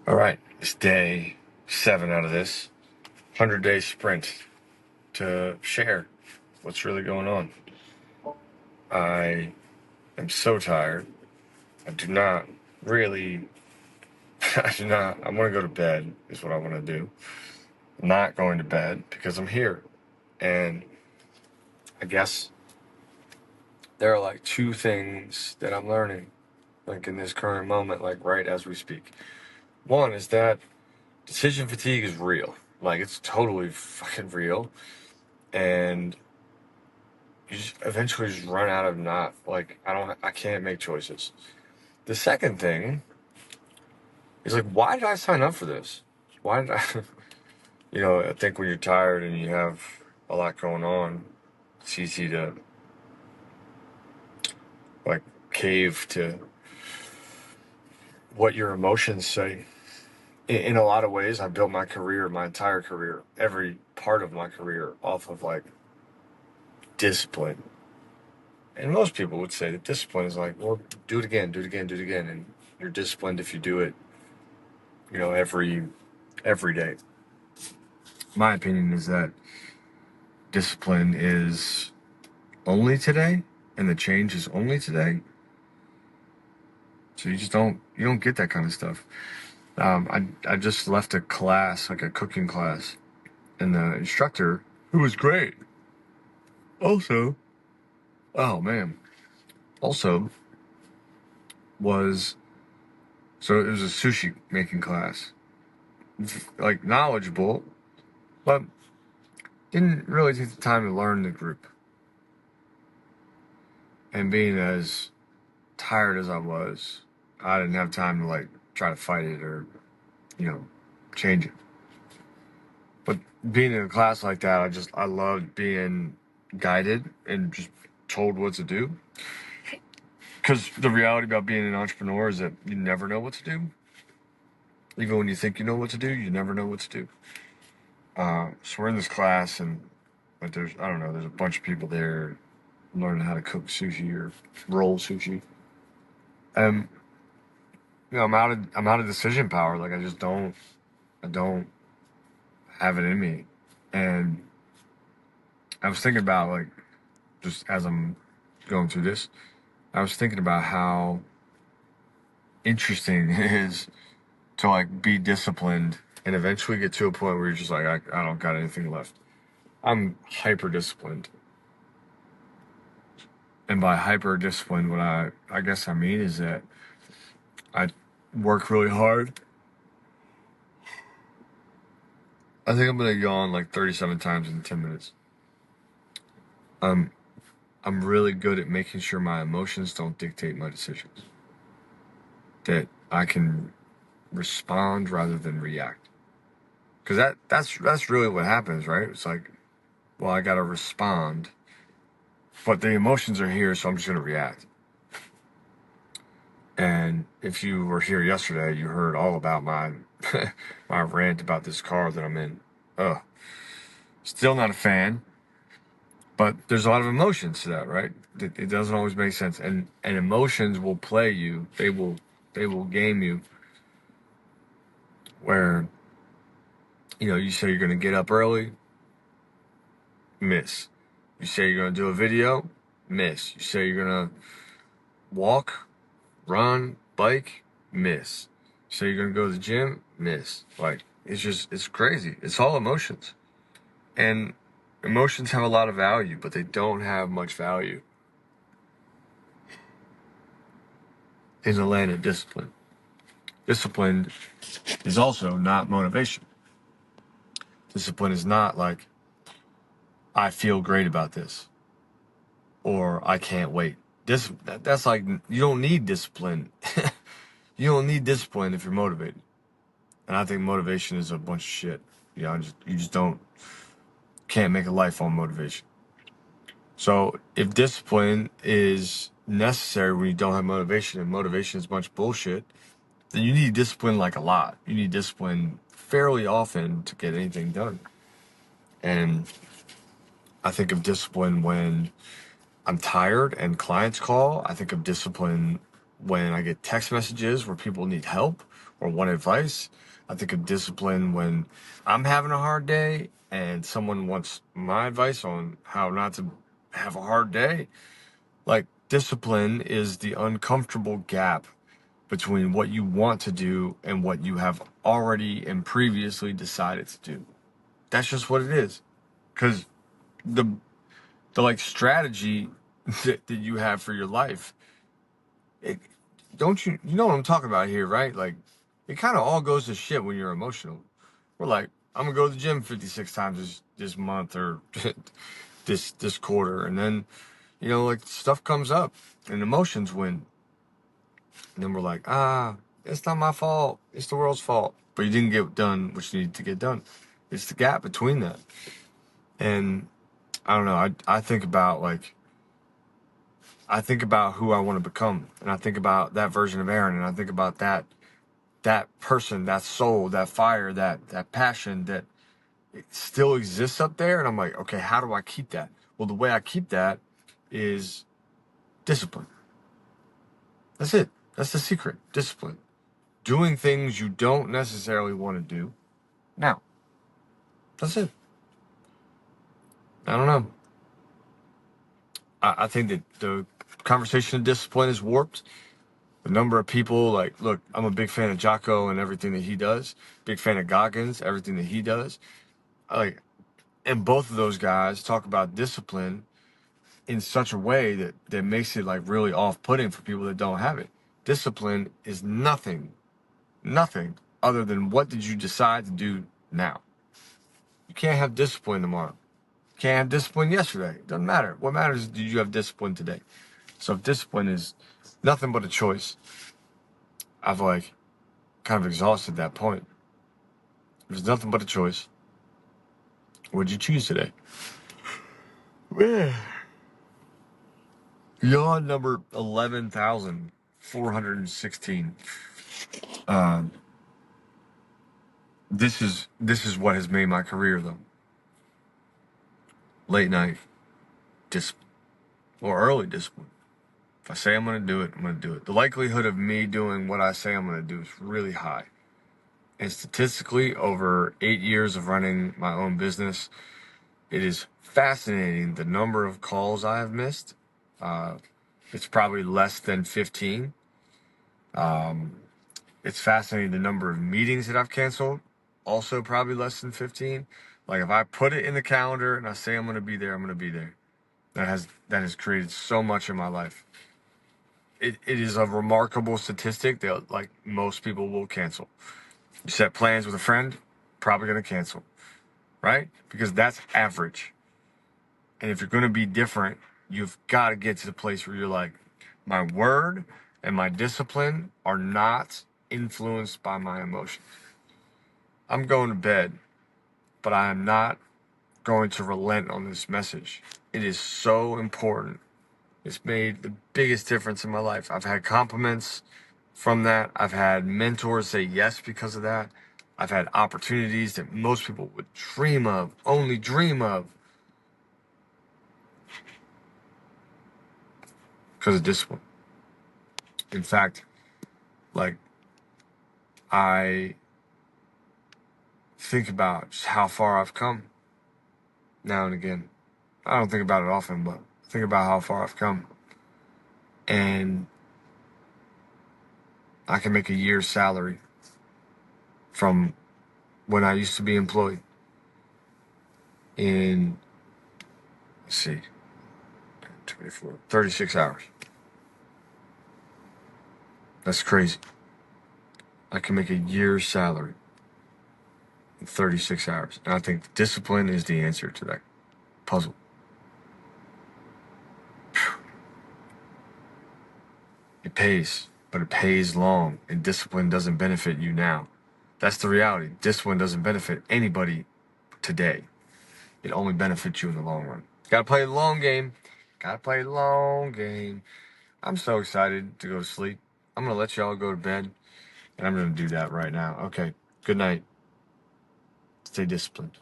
All right, it's day 7 out of this 100-day sprint to share what's really going on. I am so tired. I do not really, I want to go to bed is what I want to do. I'm not going to bed because I'm here. And I guess there are like two things that I'm learning, like in this current moment, like right as we speak. One is that decision fatigue is real. Like, it's totally fucking real. And you just eventually just run out of I can't make choices. The second thing is like, why did I sign up for this? Why did I, I think when you're tired and you have a lot going on, it's easy to like cave to what your emotions say. In a lot of ways, I built my career, my entire career, every part of my career off of like discipline. And most people would say that discipline is like, well, do it again, do it again, do it again. And you're disciplined if you do it, every day. My opinion is that discipline is only today and the change is only today. So you don't get that kind of stuff. I just left a class, like a cooking class, and the instructor, who was great, also, oh man, also was, so it was a sushi making class, like knowledgeable, but didn't really take the time to learn the group. And being as tired as I was, I didn't have time to like try to fight it or, change it. But being in a class like that, I loved being guided and just told what to do. Because the reality about being an entrepreneur is that you never know what to do. Even when you think you know what to do, you never know what to do. So we're in this class and like there's a bunch of people there learning how to cook sushi or roll sushi. And I'm out of decision power. Like I don't have it in me. And I was thinking about like, just as I'm going through this, I was thinking about how interesting it is to like be disciplined and eventually get to a point where you're just like, I don't got anything left. I'm hyper disciplined. And by hyper disciplined, what I guess I mean is that I work really hard. I think I'm gonna yawn like 37 times in 10 minutes. I'm really good at making sure my emotions don't dictate my decisions. That I can respond rather than react. Because that's really what happens, right? It's like, well, I gotta respond, but the emotions are here, so I'm just gonna react. And if you were here yesterday, you heard all about my my rant about this car that I'm in. Ugh. Still not a fan, but there's a lot of emotions to that, right? It doesn't always make sense, and emotions will play you. They will game you. Where you say you're gonna get up early, miss. You say you're gonna do a video, miss. You say you're gonna walk, run, bike, miss. You say you're gonna go to the gym, miss. Like, it's crazy. It's all emotions. And emotions have a lot of value, but they don't have much value in the land of discipline. Discipline is also not motivation. Discipline is not like, I feel great about this, or I can't wait. That's like, you don't need discipline. You don't need discipline if you're motivated. And I think motivation is a bunch of shit. You just can't make a life on motivation. So if discipline is necessary when you don't have motivation, and motivation is a bunch of bullshit, then you need discipline like a lot. You need discipline fairly often to get anything done. And I think of discipline when I'm tired and clients call. I think of discipline when I get text messages where people need help or want advice. I think of discipline when I'm having a hard day and someone wants my advice on how not to have a hard day. Like, discipline is the uncomfortable gap between what you want to do and what you have already and previously decided to do. That's just what it is. Because the like strategy that you have for your life, it, don't you know what I'm talking about here, right? Like, it kind of all goes to shit when you're emotional. We're like, I'm gonna go to the gym 56 times this month or this quarter, and then like stuff comes up and emotions win, and then we're like, it's not my fault, it's the world's fault. But you didn't get done what you needed to get done. It's the gap between that. And I don't know. I think about who I want to become, and I think about that version of Aaron, and I think about that person, that soul, that fire, that passion that it still exists up there. And I'm like, okay, how do I keep that? Well, the way I keep that is discipline. That's it. That's the secret. Discipline. Doing things you don't necessarily want to do now. That's it. I don't know. I think that the conversation of discipline is warped. The number of people, like, look, I'm a big fan of Jocko and everything that he does. Big fan of Goggins, everything that he does. And both of those guys talk about discipline in such a way that makes it like really off-putting for people that don't have it. Discipline is nothing other than what did you decide to do now. You can't have discipline tomorrow. You can't have discipline yesterday. It doesn't matter. What matters is, did you have discipline today? So if discipline is nothing but a choice, I've like kind of exhausted that point. If it's nothing but a choice, what'd you choose today? Man. Yawn number 11,416. This is what has made my career, though. Late night discipline or early discipline. If I say I'm going to do it, I'm going to do it. The likelihood of me doing what I say I'm going to do is really high. And statistically, over 8 years of running my own business, it is fascinating the number of calls I have missed. It's probably less than 15. It's fascinating the number of meetings that I've canceled. Also probably less than 15. Like, if I put it in the calendar and I say I'm going to be there, I'm going to be there. That has created so much in my life. It is a remarkable statistic that like most people will cancel. You set plans with a friend, probably going to cancel, right? Because that's average. And if you're going to be different, you've got to get to the place where you're like, my word and my discipline are not influenced by my emotions. I'm going to bed, but I am not going to relent on this message. It is so important. It's made the biggest difference in my life. I've had compliments from that. I've had mentors say yes because of that. I've had opportunities that most people would dream of, only dream of, because of discipline. In fact, like, I think about just how far I've come now and again. I don't think about it often, but I think about how far I've come. And I can make a year's salary from when I used to be employed in, let's see, 24, 36 hours. That's crazy. I can make a year's salary in 36 hours. And I think discipline is the answer to that puzzle. It pays, but it pays long, and discipline doesn't benefit you now. That's the reality. Discipline doesn't benefit anybody today. It only benefits you in the long run. Gotta play the long game. Gotta play the long game. I'm so excited to go to sleep. I'm gonna let y'all go to bed, and I'm gonna do that right now. Okay. Good night. Stay disciplined.